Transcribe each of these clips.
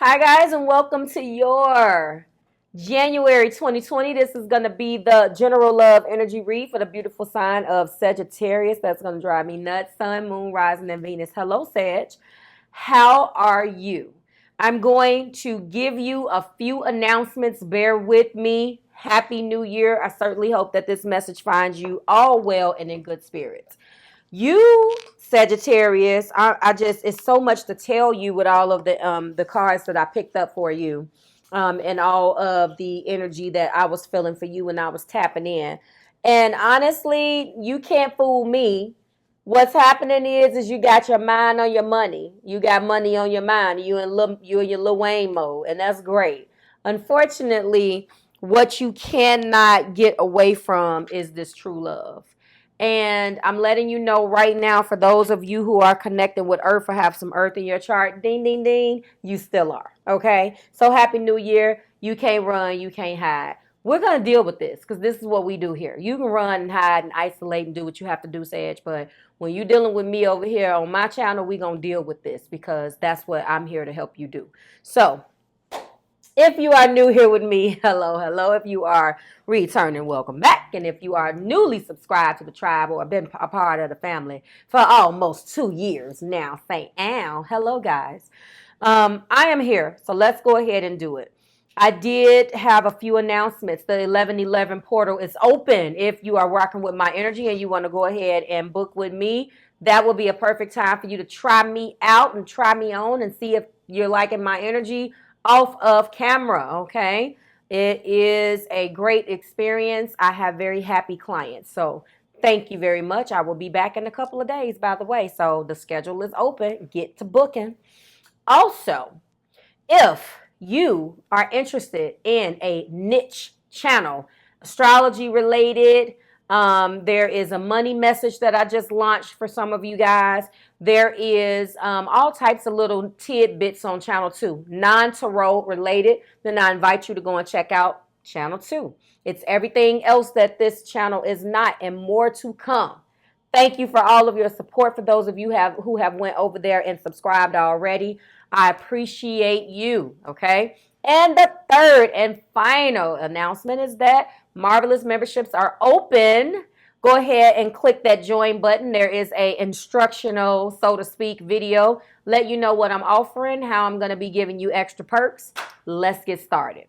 Hi, guys, and welcome to your January 2020. This is going to be the general love energy read for the beautiful sign of Sagittarius. That's going to drive me nuts. Sun, Moon, Rising, and Venus. Hello, Sag. How are you? I'm going to give you a few announcements. Bear with me. Happy New Year. I certainly hope that this message finds you all well and in good spirits. You, Sagittarius, I just it's so much to tell you with all of the cards that I picked up for you, and all of the energy that I was feeling for you when I was tapping in. And honestly, you can't fool me. What's happening is you got your mind on your money. You got money on your mind. You in your Lil Wayne mode, and that's great. Unfortunately, what you cannot get away from is this true love. And I'm letting you know right now, for those of you who are connected with Earth or have some Earth in your chart, ding, ding, ding, you still are. Okay? So happy New Year. You can't run, you can't hide. We're going to deal with this because this is what we do here. You can run and hide and isolate and do what you have to do, Sage. But when you're dealing with me over here on my channel, we're going to deal with this because that's what I'm here to help you do. So if you are new here with me, hello, hello. If you are returning, welcome back. And if you are newly subscribed to the tribe or been a part of the family for almost 2 years now, St. Al, hello, guys. I am here, so let's go ahead and do it. I did have a few announcements. The 1111 portal is open. If you are working with my energy and you want to go ahead and book with me, that will be a perfect time for you to try me out and try me on and see if you're liking my energy off of camera, okay? It is a great experience. I have very happy clients. So thank you very much. I will be back in a couple of days, by the way. So the schedule is open. Get to booking. Also, if you are interested in a niche channel, astrology related, there is a money message that I just launched for some of you guys. There is all types of little tidbits on channel 2, non-tarot related. Then I invite you to go and check out channel 2. It's everything else that this channel is not, and more to come. Thank you for all of your support. For those of you who have went over there and subscribed already, I appreciate you, okay? And the third and final announcement is that Marvelous memberships are open. Go ahead and click that join button. There is a instructional, so to speak, video. Let you know what I'm offering, how I'm going to be giving you extra perks. Let's get started.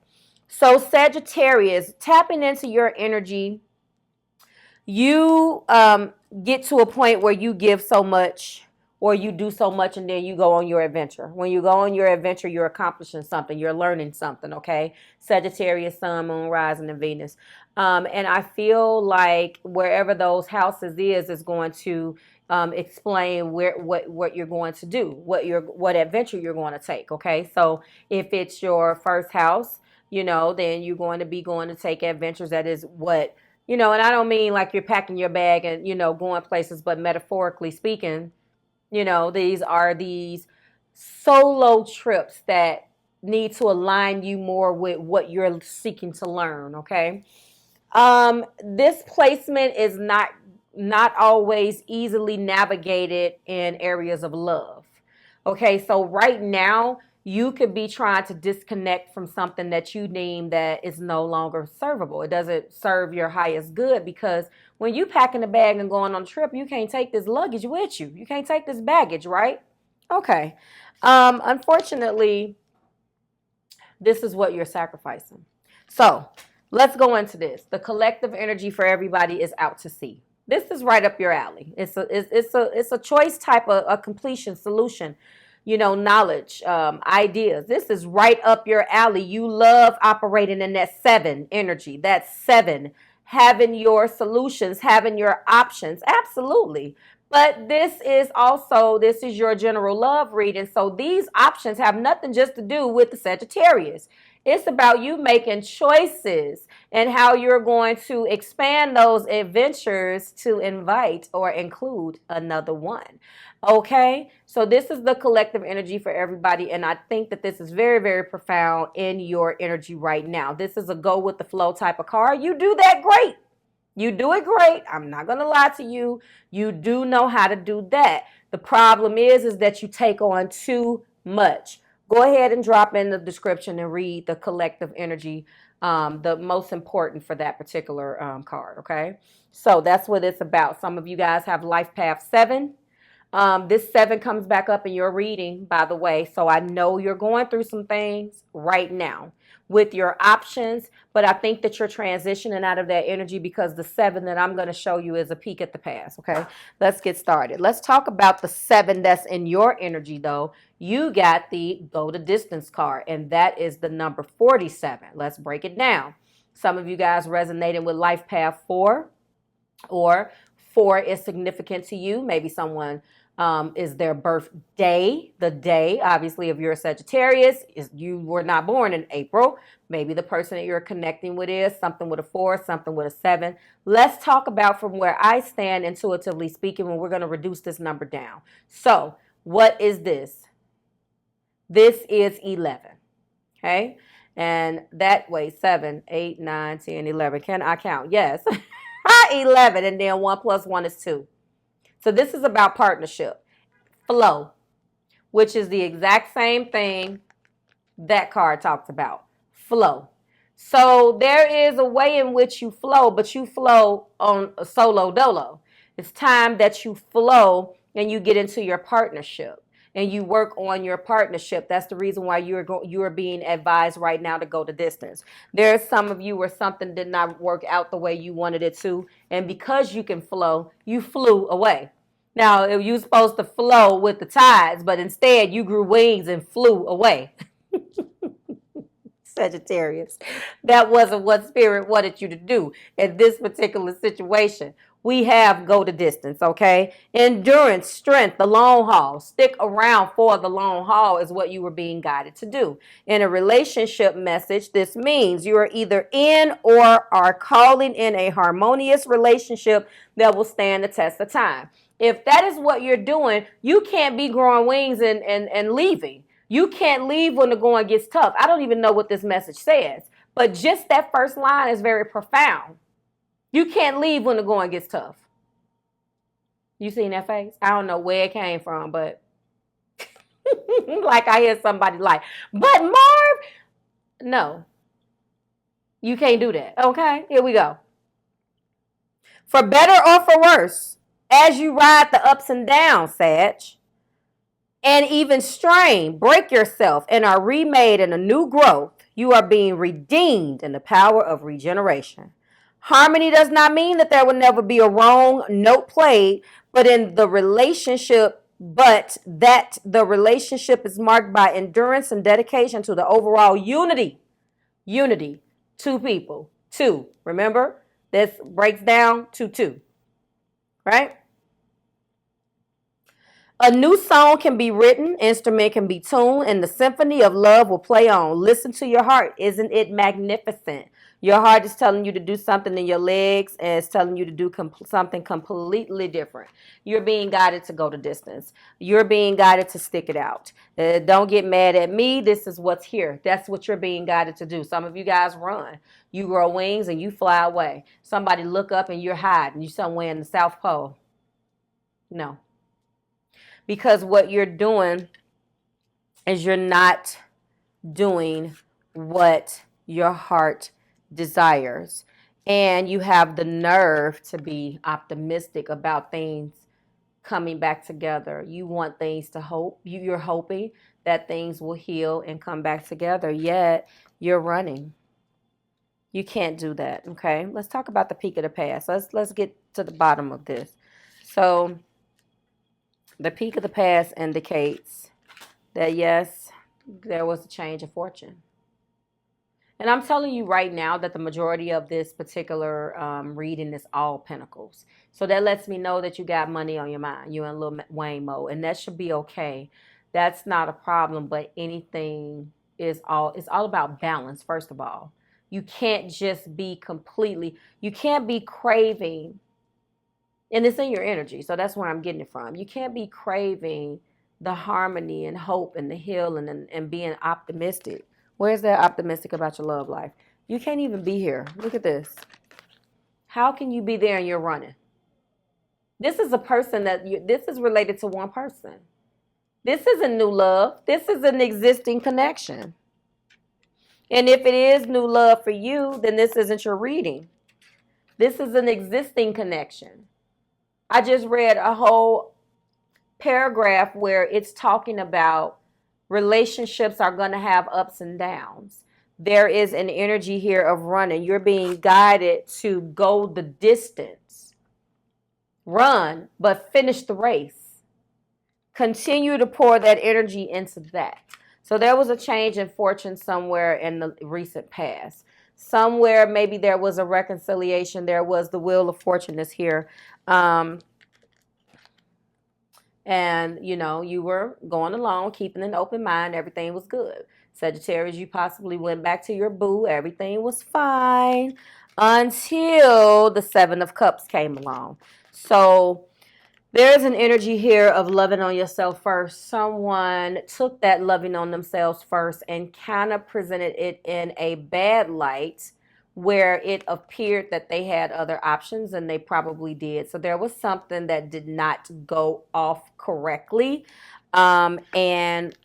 So Sagittarius, tapping into your energy, you get to a point where you give so much or you do so much and then you go on your adventure. When you go on your adventure, you're accomplishing something. You're learning something, okay? Sagittarius, Sun, Moon, Rising, and Venus. And I feel like wherever those houses is going to explain what you're going to do, what adventure you're going to take, okay? So if it's your first house, then you're going to take adventures. That is what, and I don't mean like you're packing your bag and, going places, but metaphorically speaking, these are these solo trips that need to align you more with what you're seeking to learn, okay? This placement is not always easily navigated in areas of love. Okay, so right now you could be trying to disconnect from something that you deem that is no longer servable. It doesn't serve your highest good, because when you packing a bag and going on a trip, you can't take this luggage with you. You can't take this baggage, right? Okay. Unfortunately, this is what you're sacrificing. So let's go into this. The collective energy for everybody is out to sea. This is right up your alley. It's a choice type of a completion solution. Knowledge, ideas. This is right up your alley. You love operating in that 7 energy. That's 7. Having your solutions, having your options. Absolutely. But this is your general love reading. So these options have nothing just to do with the Sagittarius. It's about you making choices and how you're going to expand those adventures to invite or include another one. Okay, so this is the collective energy for everybody, and I think that this is very, very profound in your energy right now. This is a go with the flow type of card. You do that great. You do it great. I'm not going to lie to you. You do know how to do that. The problem is that you take on too much. go ahead and drop in the description and read the collective energy, the most important for that particular card, okay? So that's what it's about. Some of you guys have life path 7. This 7 comes back up in your reading, by the way. So I know you're going through some things right now with your options, but I think that you're transitioning out of that energy because the 7 that I'm going to show you is a peek at the past. Okay, let's get started. Let's talk about the 7 that's in your energy, though. You got the go the distance card, and that is the number 47. Let's break it down. Some of you guys resonating with life path 4, or 4 is significant to you. Maybe someone is their birthday, the day, obviously, if you're a Sagittarius, is you were not born in April. Maybe the person that you're connecting with is something with a 4, something with a 7. Let's talk about from where I stand, intuitively speaking, when we're going to reduce this number down. So what is this? This is 11. Okay. And that way, 7, 8, 9, 10, 11. Can I count? Yes. 11. And then 1 plus 1 is 2. So this is about partnership, flow, which is the exact same thing that card talks about, flow. So there is a way in which you flow, but you flow on a solo dolo. It's time that you flow and you get into your partnership and you work on your partnership. That's the reason why you are being advised right now to go the distance. There's some of you where something did not work out the way you wanted it to, and because you can flow, you flew away. Now, you were supposed to flow with the tides, but instead you grew wings and flew away. Sagittarius. That wasn't what Spirit wanted you to do in this particular situation. We have go the distance, okay? Endurance, strength, the long haul. Stick around for the long haul is what you were being guided to do. In a relationship message, this means you are either in or are calling in a harmonious relationship that will stand the test of time. If that is what you're doing, you can't be growing wings and leaving. You can't leave when the going gets tough. I don't even know what this message says, but just that first line is very profound. You can't leave when the going gets tough. You seen that face? I don't know where it came from, but like I hear somebody like, but Marv, no, you can't do that. Okay, here we go. For better or for worse, as you ride the ups and downs, Sag, and even strain, break yourself, and are remade in a new growth, you are being redeemed in the power of regeneration. Harmony does not mean that there will never be a wrong note played, but that the relationship is marked by endurance and dedication to the overall unity. Unity, 2 people, 2. Remember, this breaks down to 2, right? A new song can be written, instrument can be tuned, and the symphony of love will play on. Listen to your heart. Isn't it magnificent? Your heart is telling you to do something in your legs, and it's telling you to do something completely different. You're being guided to go the distance. You're being guided to stick it out. Don't get mad at me. This is what's here. That's what you're being guided to do. Some of you guys run. You grow wings and you fly away. Somebody look up and you're hiding. You're somewhere in the South Pole. No. Because what you're doing is you're not doing what your heart desires. And you have the nerve to be optimistic about things coming back together. You want things to hope. You're hoping that things will heal and come back together, yet you're running. You can't do that, okay? Let's talk about the peak of the past. Let's get to the bottom of this. So the peak of the past indicates that, yes, there was a change of fortune. And I'm telling you right now that the majority of this particular reading is all pentacles. So that lets me know that you got money on your mind. You're in Lil Wayne mode, and that should be okay. That's not a problem, but anything it's all about balance, first of all. You can't just be you can't be craving. And it's in your energy, so that's where I'm getting it from. You can't be craving the harmony and hope and the healing and being optimistic. Where's that optimistic about your love life? You can't even be here. Look at this. How can you be there and you're running? This is a person this is related to one person. This isn't new love. This is an existing connection. And if it is new love for you, then this isn't your reading. This is an existing connection. I just read a whole paragraph where it's talking about relationships are going to have ups and downs. There is an energy here of running. You're being guided to go the distance. Run, but finish the race. Continue to pour that energy into that. So there was a change in fortune somewhere in the recent past. Somewhere maybe there was a reconciliation. There was the wheel of fortune is here. And, you know, you were going along, keeping an open mind. Everything was good. Sagittarius, you possibly went back to your boo. Everything was fine until the Seven of Cups came along. So there's an energy here of loving on yourself first. Someone took that loving on themselves first and kind of presented it in a bad light where it appeared that they had other options, and they probably did. So there was something that did not go off correctly. And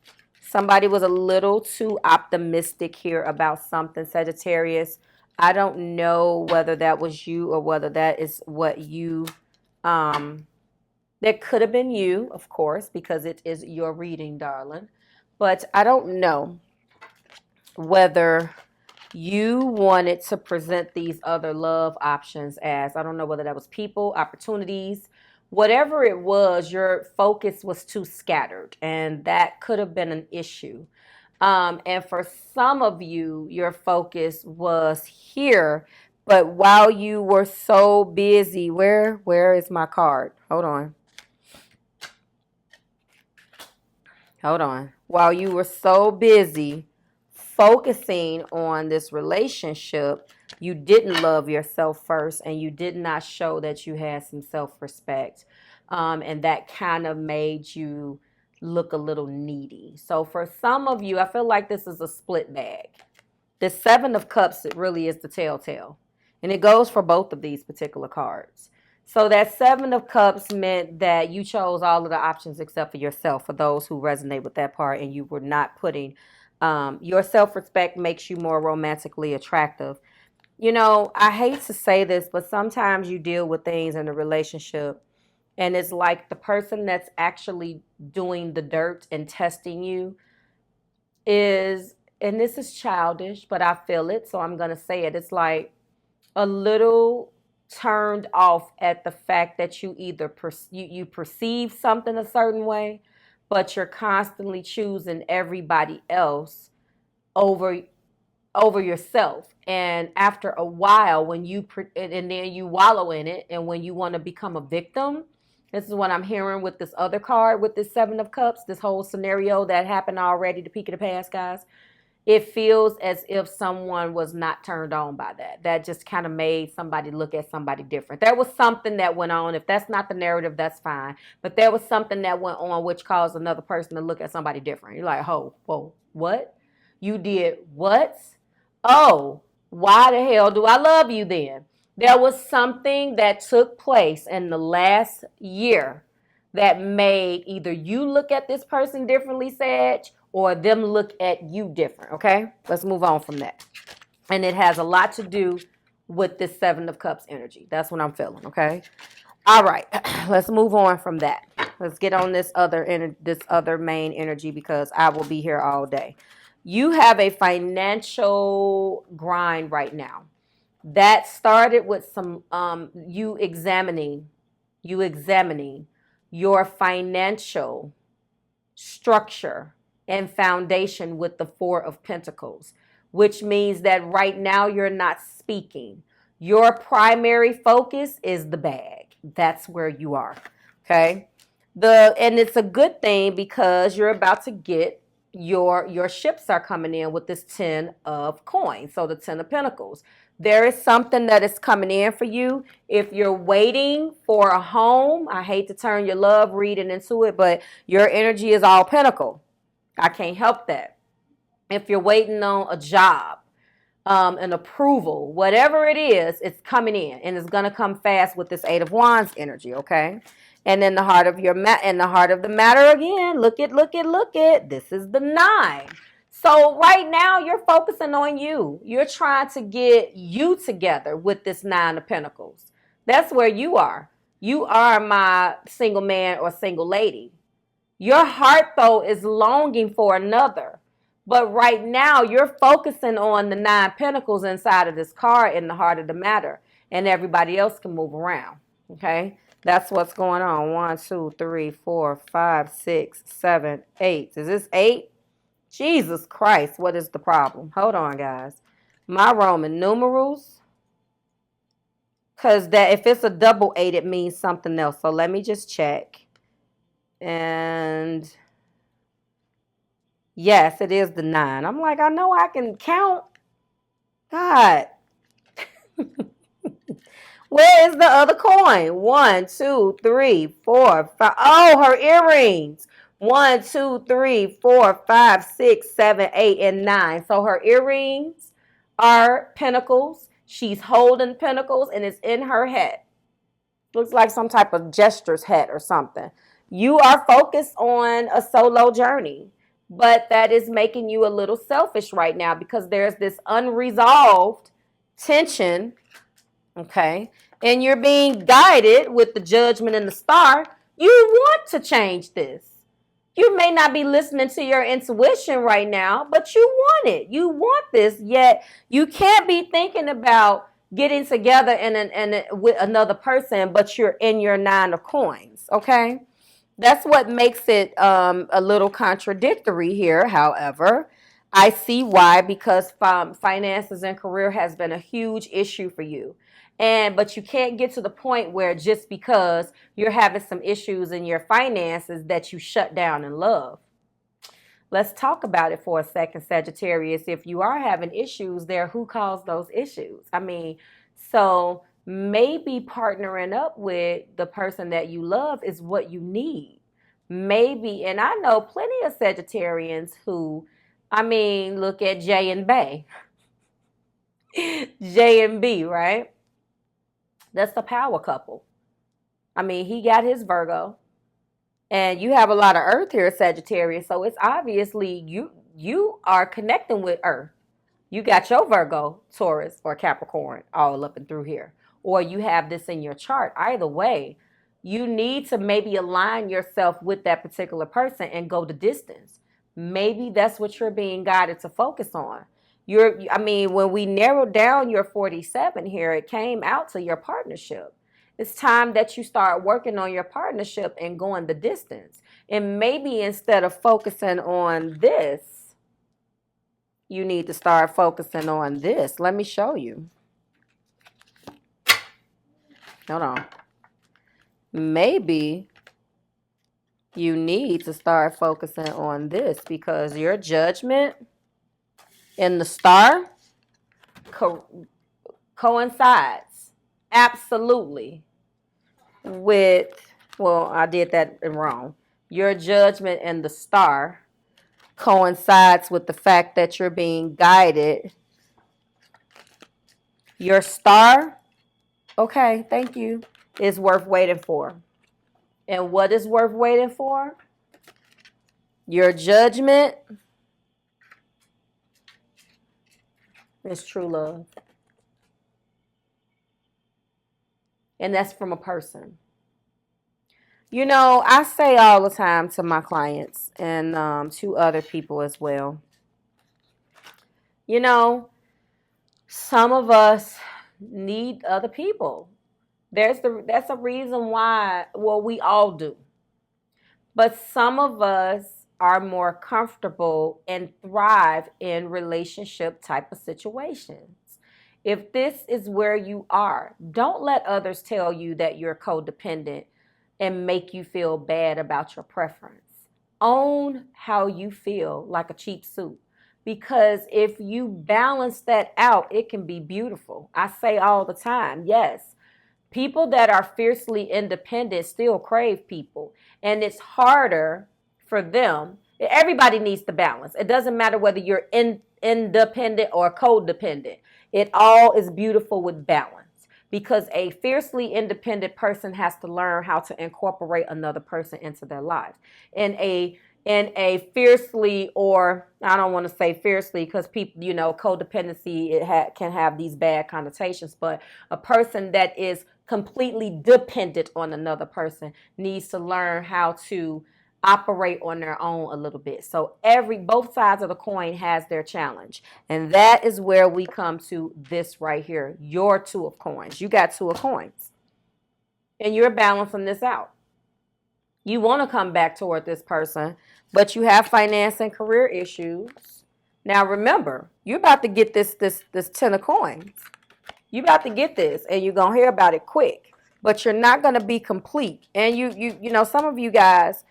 somebody was a little too optimistic here about something, Sagittarius. I don't know whether that was you or whether that is what you, that could have been you, of course, because it is your reading, darling. But I don't know whether you wanted to present these other love options as, I don't know whether that was people, opportunities, whatever it was, your focus was too scattered, and that could have been an issue. And for some of you, your focus was here, but while you were so busy, where is my card? Hold on. While you were so busy focusing on this relationship, you didn't love yourself first, and you did not show that you had some self-respect. And that kind of made you look a little needy. So for some of you, I feel like this is a split bag. The Seven of Cups, it really is the telltale. And it goes for both of these particular cards. So that Seven of Cups meant that you chose all of the options except for yourself, for those who resonate with that part, and you were not putting your self-respect makes you more romantically attractive. You know, I hate to say this, but sometimes you deal with things in a relationship and it's like the person that's actually doing the dirt and testing you is, and this is childish, but I feel it, so I'm going to say it. It's like a little turned off at the fact that you either you perceive something a certain way, but you're constantly choosing everybody else over yourself. And after a while, when you and then you wallow in it, and when you want to become a victim, this is what I'm hearing with this other card, with this Seven of Cups, this whole scenario that happened already, the peak of the past, guys. It feels as if someone was not turned on by that. That just kind of made somebody look at somebody different. There was something that went on. If that's not the narrative, that's fine. But there was something that went on which caused another person to look at somebody different. You're like, oh, whoa, what? You did what? Oh, why the hell do I love you then? There was something that took place in the last year that made either you look at this person differently, Sag, or them look at you different, okay? Let's move on from that. And it has a lot to do with this Seven of Cups energy. That's what I'm feeling, okay? All right, let's move on from that. Let's get on this other main energy, because I will be here all day. You have a financial grind right now. That started with some you examining your financial structure and foundation with the Four of Pentacles, which means that right now you're not speaking. Your primary focus is the bag. That's where you are. Okay? And it's a good thing, because you're about to get your ships are coming in with this 10 of coins. So the 10 of Pentacles. There is something that is coming in for you. If you're waiting for a home, I hate to turn your love reading into it, but your energy is all Pentacle. I can't help that. If you're waiting on a job, an approval, whatever it is, it's coming in, and it's going to come fast with this Eight of Wands energy, okay? And in the heart of in the heart of the matter again, look at. This is the 9. So right now you're focusing on you. You're trying to get you together with this 9 of Pentacles. That's where you are. You are my single man or single lady. Your heart, though, is longing for another. But right now, you're focusing on the 9 Pentacles inside of this card in the heart of the matter. And everybody else can move around. Okay? That's what's going on. 1, 2, 3, 4, 5, 6, 7, 8. Is this 8? Jesus Christ, what is the problem? Hold on, guys. My Roman numerals. Because that if it's a double 8, it means something else. So let me just check. And yes, it is the 9. I'm like, I know I can count. God. Where is the other coin? 1, 2, 3, 4, 5. Oh, her earrings. 1, 2, 3, 4, 5, 6, 7, 8, and 9. So her earrings are pentacles. She's holding pentacles and it's in her head. Looks like some type of gesture's hat or something. You are focused on a solo journey, but that is making you a little selfish right now because there's this unresolved tension, okay? And you're being guided with the Judgment and the Star. You want to change this. You may not be listening to your intuition right now, but you want it. You want this, yet you can't be thinking about getting together with another person, but you're in your 9 of coins, okay? That's what makes it a little contradictory here. However, I see why, because finances and career has been a huge issue for you. But you can't get to the point where just because you're having some issues in your finances that you shut down in love. Let's talk about it for a second, Sagittarius. If you are having issues there, who caused those issues? I mean, so maybe partnering up with the person that you love is what you need. Maybe, and I know plenty of Sagittarians who, I mean, look at J and B. J and B, right? That's a power couple. I mean, he got his Virgo. And you have a lot of earth here, Sagittarius. So it's obviously you are connecting with earth. You got your Virgo, Taurus, or Capricorn all up and through here. Or you have this in your chart. Either way, you need to maybe align yourself with that particular person and go the distance. Maybe that's what you're being guided to focus on. When we narrowed down your 47 here, it came out to your partnership. It's time that you start working on your partnership and going the distance. And maybe instead of focusing on this, you need to start focusing on this. Let me show you. Hold on. Maybe you need to start focusing on this because your Judgment in the Star coincides absolutely with, well, I did that wrong. Your Judgment in the Star coincides with the fact that you're being guided. Your Star, okay, thank you, is worth waiting for. And what is worth waiting for? Your Judgment is true love. And that's from a person. You know, I say all the time to my clients and to other people as well. You know, some of us need other people. That's a reason why, well, we all do. But some of us are more comfortable and thrive in relationship type of situations. If this is where you are, don't let others tell you that you're codependent and make you feel bad about your preference. Own how you feel like a cheap suit. Because if you balance that out, it can be beautiful. I say all the time, yes, people that are fiercely independent still crave people. And it's harder for them. Everybody needs to balance. It doesn't matter whether you're independent or codependent. It all is beautiful with balance. because a fiercely independent person has to learn how to incorporate another person into their lives. In a fiercely, or I don't want to say fiercely because people, codependency can have these bad connotations, but a person that is completely dependent on another person needs to learn how to operate on their own a little bit. So both sides of the coin has their challenge. And that is where we come to this right here. Your two of coins. You got two of coins. And you're balancing this out. You want to come back toward this person, but you have finance and career issues. Now remember, you're about to get this 10 of coins. You're about to get this, and you're going to hear about it quick. But you're not going to be complete. And some of you guys,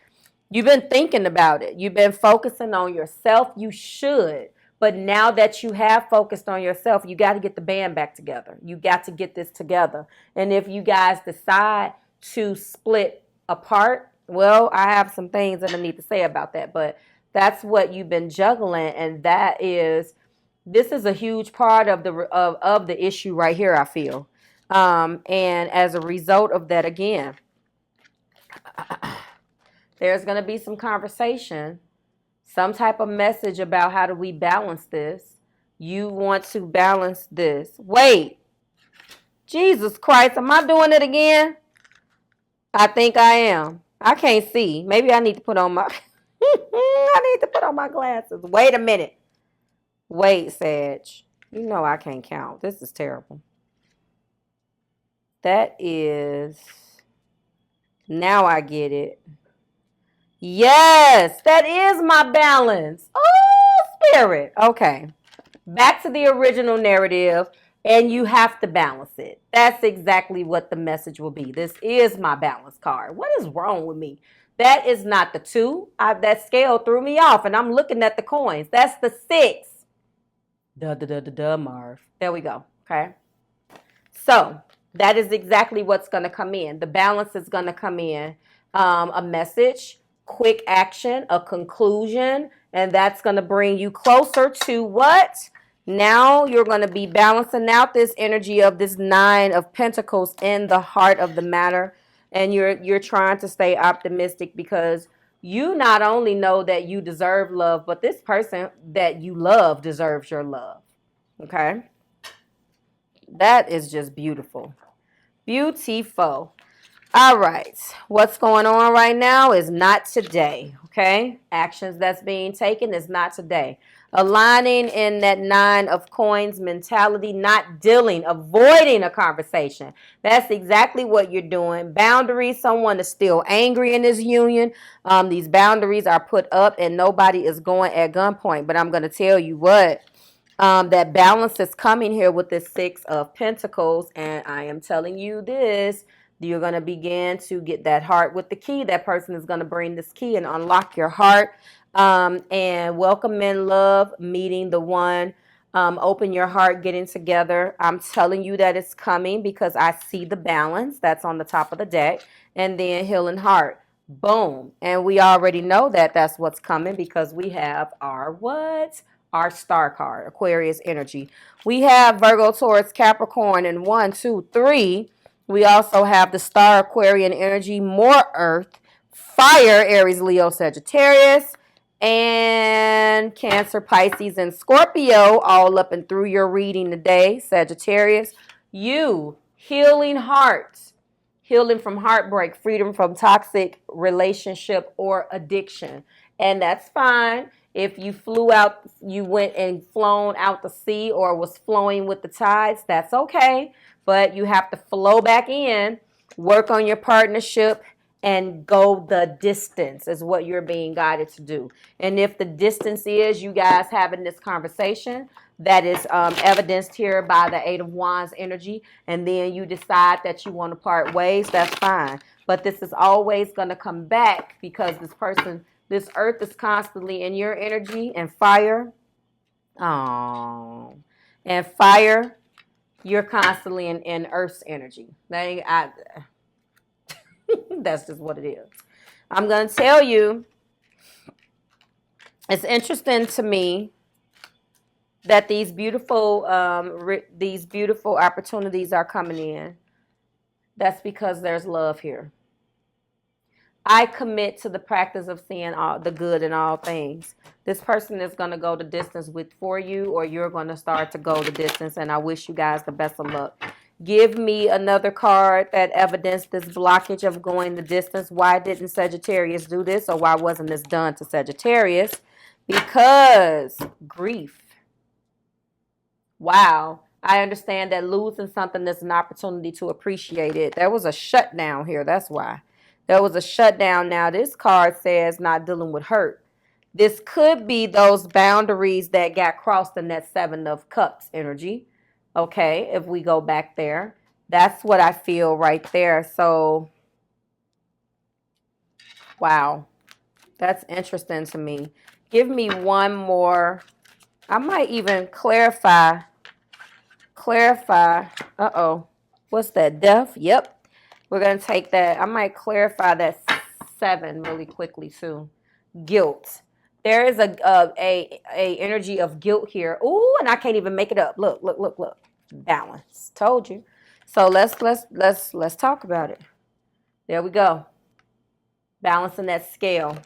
you've been thinking about it. You've been focusing on yourself. You should. But now that you have focused on yourself, you got to get the band back together. You got to get this together. And if you guys decide to split apart, well, I have some things that I need to say about that. But that's what you've been juggling. And this is a huge part of the issue right here, I feel. And as a result of that, again, there's going to be some conversation, some type of message about how do we balance this. You want to balance this. Wait, Jesus Christ, am I doing it again? I think I am. I can't see. Maybe I need to put on my glasses. Wait a minute. Wait, Sag. You know I can't count. This is terrible. That is, now I get it. Yes, that is my balance. Oh, spirit. Okay. Back to the original narrative, and you have to balance it. That's exactly what the message will be. This is my balance card. What is wrong with me? That is not the 2. That scale threw me off, and I'm looking at the coins. That's the 6. Marve. There we go. Okay. So that is exactly what's going to come in. The balance is going to come in. A message, quick action, a conclusion, and that's going to bring you closer to what? Now you're going to be balancing out this energy of this 9 of Pentacles in the heart of the matter. And you're trying to stay optimistic because you not only know that you deserve love, but this person that you love deserves your love. Okay? That is just beautiful. Beautiful. All right. What's going on right now is not today. Okay? Actions that's being taken is not today. Aligning in that 9 of coins mentality, not dealing, avoiding a conversation. That's exactly what you're doing. Boundaries, someone is still angry in this union. These boundaries are put up and nobody is going at gunpoint. But I'm going to tell you what, that balance is coming here with this 6 of Pentacles. And I am telling you this, you're going to begin to get that heart with the key. That person is going to bring this key and unlock your heart. And welcome in love, meeting the one, open your heart, getting together. I'm telling you that it's coming because I see the balance that's on the top of the deck, and then healing heart. Boom. And we already know that that's what's coming because we have our what? Our star card, Aquarius energy. We have Virgo, Taurus, Capricorn, and 1, 2, 3. We also have the star Aquarian energy, more earth, fire, Aries, Leo, Sagittarius, and Cancer, Pisces, and Scorpio, all up and through your reading today, Sagittarius. You, healing hearts, healing from heartbreak, freedom from toxic relationship or addiction. And that's fine. If you went and flown out to sea or was flowing with the tides, that's okay. But you have to flow back in, work on your partnership, and go the distance is what you're being guided to do. And if the distance is you guys having this conversation, that is evidenced here by the 8 of Wands energy, and then you decide that you want to part ways, that's fine. But this is always going to come back because this earth is constantly in your energy, and fire. Oh, and fire, you're constantly in Earth's energy. That's just what it is. I'm going to tell you, it's interesting to me that these beautiful opportunities are coming in. That's because there's love here. I commit to the practice of seeing all the good in all things. This person is going to go the distance for you, or you're going to start to go the distance, and I wish you guys the best of luck. Give me another card that evidenced this blockage of going the distance. Why didn't Sagittarius do this, or why wasn't this done to Sagittarius? Because grief. Wow. I understand that losing something is an opportunity to appreciate it. There was a shutdown here. That's why. There was a shutdown. Now, this card says not dealing with hurt. This could be those boundaries that got crossed in that Seven of Cups energy. Okay, if we go back there. That's what I feel right there. So, wow. That's interesting to me. Give me one more. I might even clarify. Uh-oh. What's that? Death? Yep. We're going to take that. I might clarify that 7 really quickly too. Guilt. There is a energy of guilt here. Ooh, and I can't even make it up. Look. Balance. Told you. So let's talk about it. There we go. Balancing that scale.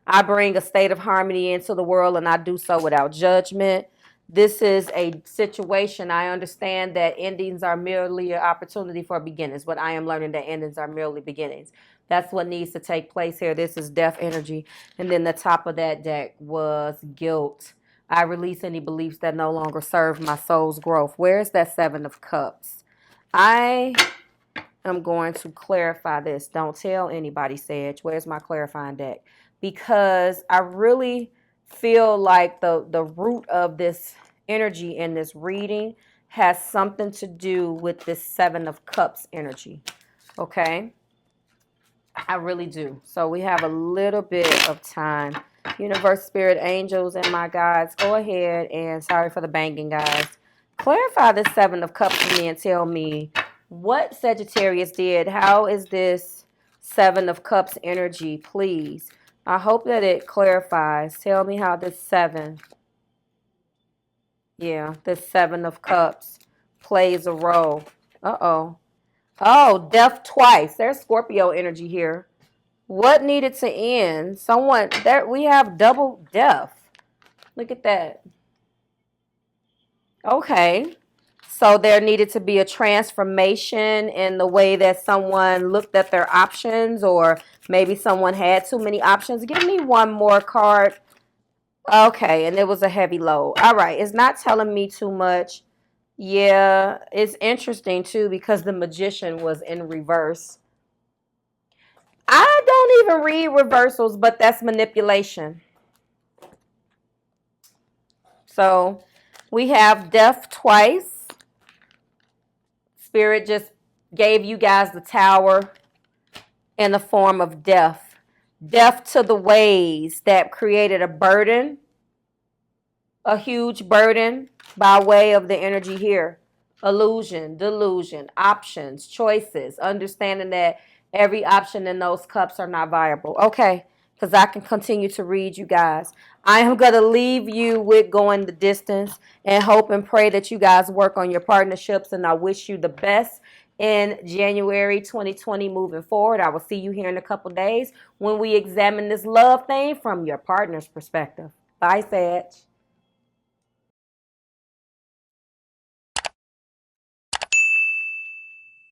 I bring a state of harmony into the world, and I do so without judgment. This is a situation. I understand that endings are merely an opportunity for beginnings, but I am learning that endings are merely beginnings. That's what needs to take place here. This is death energy. And then the top of that deck was guilt. I release any beliefs that no longer serve my soul's growth. Where's that 7 of Cups? I am going to clarify this. Don't tell anybody, Sag. Where's my clarifying deck? Because I really feel like the root of this energy in this reading has something to do with this 7 of Cups energy. Okay? I really do. So we have a little bit of time. Universe, spirit, angels, and my guides, go ahead and, sorry for the banging, guys, clarify this 7 of Cups for me and tell me what Sagittarius did. How is this 7 of Cups energy, please? I hope that it clarifies. Tell me how this 7, this 7 of Cups plays a role. Uh-oh. Oh, death twice. There's Scorpio energy here. What needed to end? Someone, there we have double death. Look at that. Okay. So there needed to be a transformation in the way that someone looked at their options, or maybe someone had too many options. Give me one more card. Okay, and it was a heavy load. All right, it's not telling me too much. Yeah, it's interesting too because the Magician was in reverse. I don't even read reversals, but that's manipulation. So we have death twice. Spirit just gave you guys the Tower in the form of death. Death to the ways that created a burden, a huge burden by way of the energy here. Illusion, delusion, options, choices, understanding that every option in those cups are not viable. Okay, because I can continue to read you guys. I am going to leave you with going the distance and hope and pray that you guys work on your partnerships, and I wish you the best in January 2020 moving forward. I will see you here in a couple days when we examine this love thing from your partner's perspective. Bye, Sag.